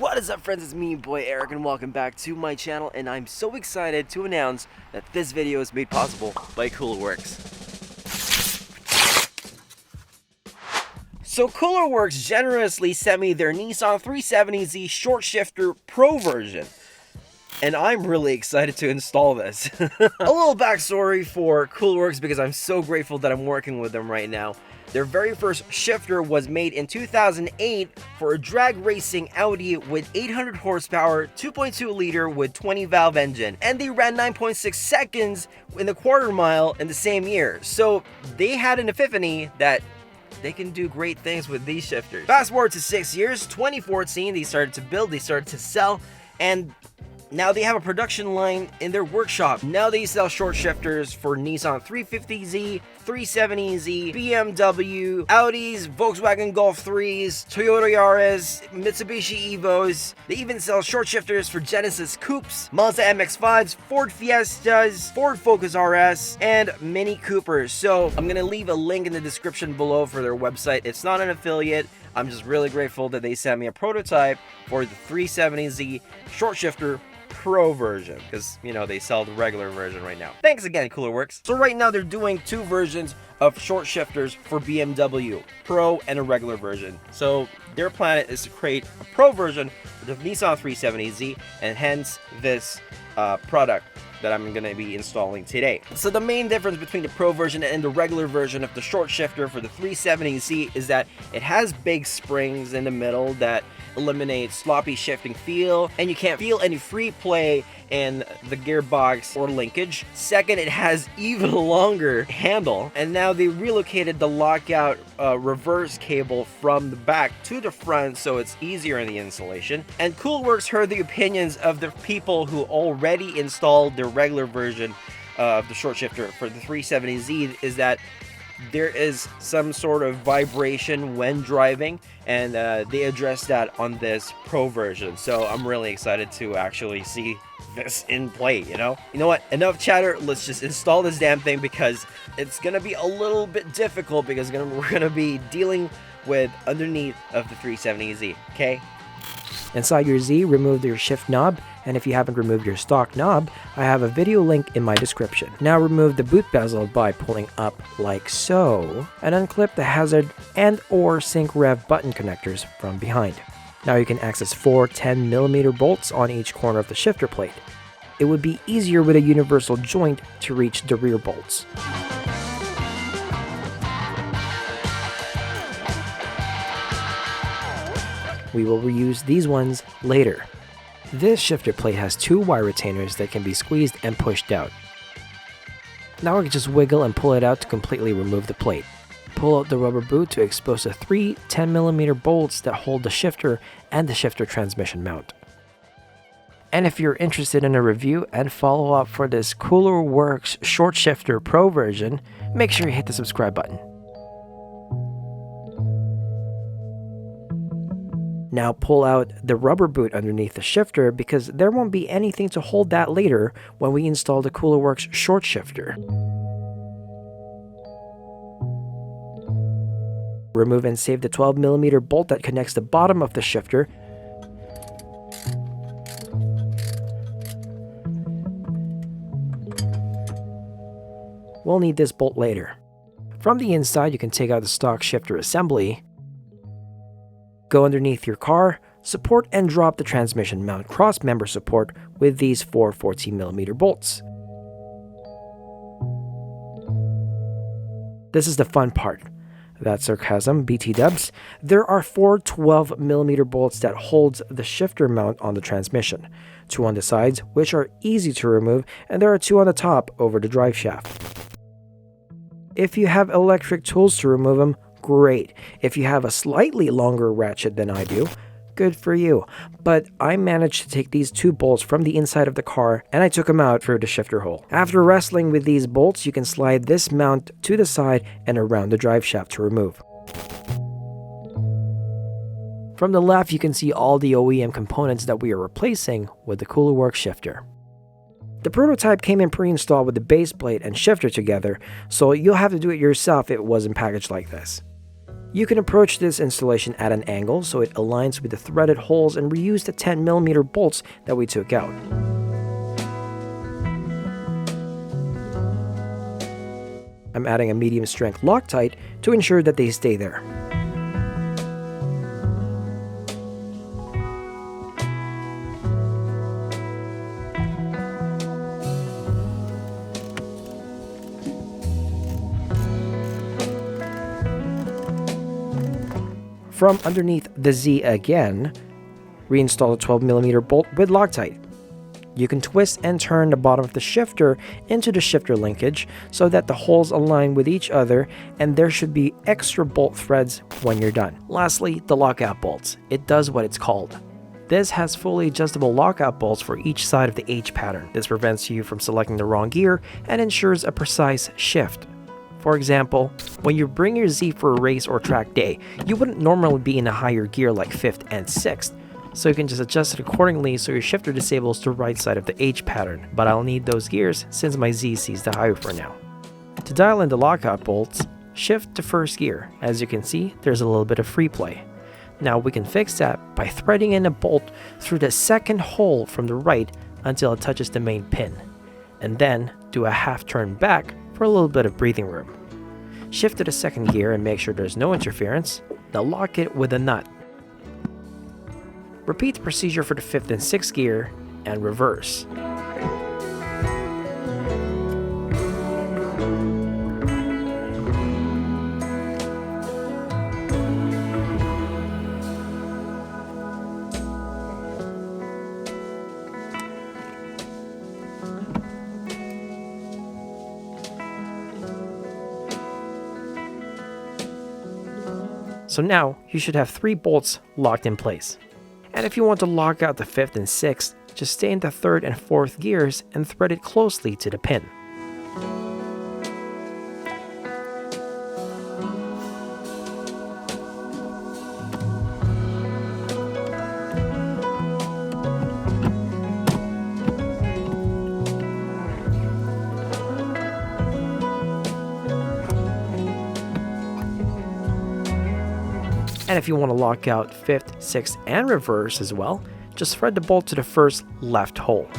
What is up, friends? It's me, boy Eric, and welcome back to my channel. And I'm so excited to announce that this video is made possible by Coolerworx. So Coolerworx generously sent me their Nissan 370Z Short Shifter Pro version, and I'm really excited to install this. A little backstory for Coolerworx, because I'm so grateful that I'm working with them right now. Their very first shifter was made in 2008 for a drag racing Audi with 800 horsepower, 2.2 liter with 20 valve engine, and they ran 9.6 seconds in the quarter mile in the same year. So they had an epiphany that they can do great things with these shifters. Fast forward to 6 years, 2014, they started to build, they started to sell, and now they have a production line in their workshop. Now they sell short shifters for Nissan 350Z, 370Z, BMW, Audis, Volkswagen Golf 3s, Toyota Yaris, Mitsubishi Evos. They even sell short shifters for Genesis Coupes, Mazda MX-5s, Ford Fiestas, Ford Focus RS, and Mini Coopers. So I'm gonna leave a link in the description below for their website. It's not an affiliate. I'm just really grateful that they sent me a prototype for the 370Z short shifter Pro version, because you know they sell the regular version right now. Thanks again, Coolerworx. So right now they're doing two versions of short shifters for BMW, Pro and a regular version. So their plan is to create a Pro version for the Nissan 370Z, and hence this product that I'm going to be installing today. So the main difference between the Pro version and the regular version of the short shifter for the 370Z is that it has big springs in the middle that eliminate sloppy shifting feel, and you can't feel any free play in the gearbox or linkage. Second, it has even longer handle, and now they relocated the lockout reverse cable from the back to the front, so it's easier in the installation. And Coolerworx heard the opinions of the people who already installed their regular version of the short shifter for the 370Z, is that there is some sort of vibration when driving, and they addressed that on this Pro version. So I'm really excited to actually see this in play, you know what, enough chatter, let's just install this damn thing, because it's gonna be a little bit difficult, because we're gonna be dealing with underneath of the 370Z. Okay, inside your Z, remove your shift knob, and if you haven't removed your stock knob, I have a video link in my description. Now remove the boot bezel by pulling up like so, and unclip the hazard and or sync rev button connectors from behind. Now you can access 4 10mm bolts on each corner of the shifter plate. It would be easier with a universal joint to reach the rear bolts. We will reuse these ones later. This shifter plate has 2 wire retainers that can be squeezed and pushed out. Now we can just wiggle and pull it out to completely remove the plate. Pull out the rubber boot to expose the 3 10mm bolts that hold the shifter and the shifter transmission mount. And if you're interested in a review and follow-up for this Coolerworx Short Shifter Pro version, make sure you hit the subscribe button. Now pull out the rubber boot underneath the shifter, because there won't be anything to hold that later when we install the Coolerworx Short Shifter. Remove and save the 12mm bolt that connects the bottom of the shifter. We'll need this bolt later. From the inside, you can take out the stock shifter assembly. Go underneath your car, support and drop the transmission mount cross-member support with these 4 14mm bolts. This is the fun part. That's sarcasm, BT dubs. There are 4 12mm bolts that holds the shifter mount on the transmission. 2 on the sides, which are easy to remove, and there are 2 on the top over the drive shaft. If you have electric tools to remove them, great. If you have a slightly longer ratchet than I do, good for you. But I managed to take these 2 bolts from the inside of the car, and I took them out through the shifter hole. After wrestling with these bolts, you can slide this mount to the side and around the drive shaft to remove. From the left, you can see all the OEM components that we are replacing with the Coolerworx shifter. The prototype came in pre-installed with the base plate and shifter together, so you'll have to do it yourself if it wasn't packaged like this. You can approach this installation at an angle so it aligns with the threaded holes and reuse the 10mm bolts that we took out. I'm adding a medium strength Loctite to ensure that they stay there. From underneath the Z again, reinstall the 12mm bolt with Loctite. You can twist and turn the bottom of the shifter into the shifter linkage so that the holes align with each other, and there should be extra bolt threads when you're done. Lastly, the lockout bolts. It does what it's called. This has fully adjustable lockout bolts for each side of the H pattern. This prevents you from selecting the wrong gear and ensures a precise shift. For example, when you bring your Z for a race or track day, you wouldn't normally be in a higher gear like 5th and 6th, so you can just adjust it accordingly so your shifter disables the right side of the H pattern, but I'll need those gears since my Z sees the higher for now. To dial in the lockout bolts, shift to first gear. As you can see, there's a little bit of free play. Now we can fix that by threading in a bolt through the second hole from the right until it touches the main pin, and then do a half turn back for a little bit of breathing room. Shift to the second gear and make sure there's no interference. Now lock it with a nut. Repeat the procedure for the 5th and 6th gear and reverse. So now you should have 3 bolts locked in place. And if you want to lock out the 5th and 6th, just stay in the 3rd and 4th gears and thread it closely to the pin. And if you want to lock out 5th, 6th, and reverse as well, just thread the bolt to the first left hole.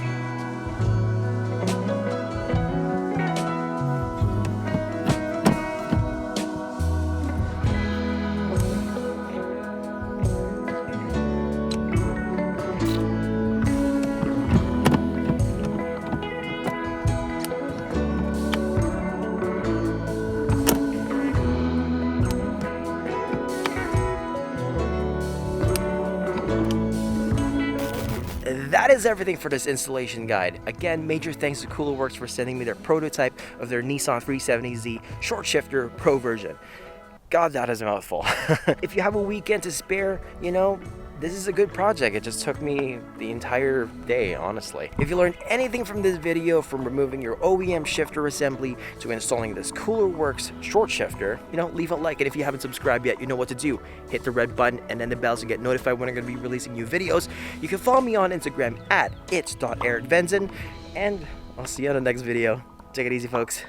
That is everything for this installation guide. Again, major thanks to Coolerworx for sending me their prototype of their Nissan 370Z short shifter Pro version. God, that is a mouthful. If you have a weekend to spare, you know, this is a good project. It just took me the entire day, honestly. If you learned anything from this video, from removing your OEM shifter assembly to installing this Coolerworx short shifter, you know, leave a like. And if you haven't subscribed yet, you know what to do. Hit the red button and then the bell to get notified when I'm going to be releasing new videos. You can follow me on Instagram at its.ericvenzon, and I'll see you on the next video. Take it easy, folks.